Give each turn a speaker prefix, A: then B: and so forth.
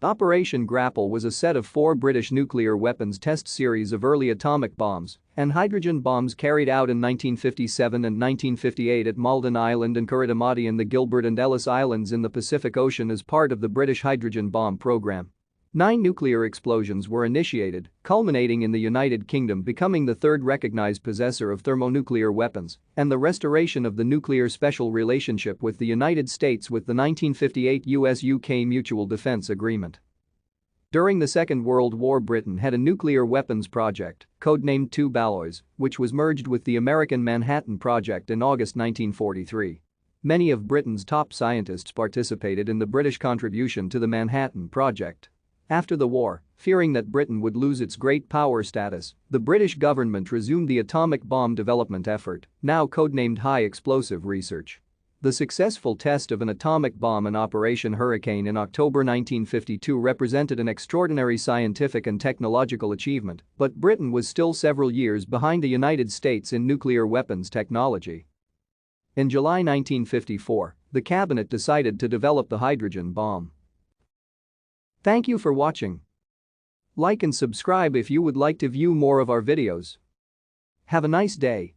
A: Operation Grapple was a set of 4 British nuclear weapons test series of early atomic bombs and hydrogen bombs carried out in 1957 and 1958 at Malden Island and Kiritimati in the Gilbert and Ellice Islands in the Pacific Ocean as part of the British hydrogen bomb program. 9 nuclear explosions were initiated, culminating in the United Kingdom becoming the third recognized possessor of thermonuclear weapons, and the restoration of the nuclear special relationship with the United States with the 1958 US-UK Mutual Defense Agreement. During the Second World War, Britain had a nuclear weapons project, codenamed Tube Alloys, which was merged with the American Manhattan Project in August 1943. Many of Britain's top scientists participated in the British contribution to the Manhattan Project. After the war, fearing that Britain would lose its great power status, the British government resumed the atomic bomb development effort, now codenamed High Explosive Research. The successful test of an atomic bomb in Operation Hurricane in October 1952 represented an extraordinary scientific and technological achievement, but Britain was still several years behind the United States in nuclear weapons technology. In July 1954, the cabinet decided to develop the hydrogen bomb. Thank you for watching. Like and subscribe if you would like to view more of our videos. Have a nice day.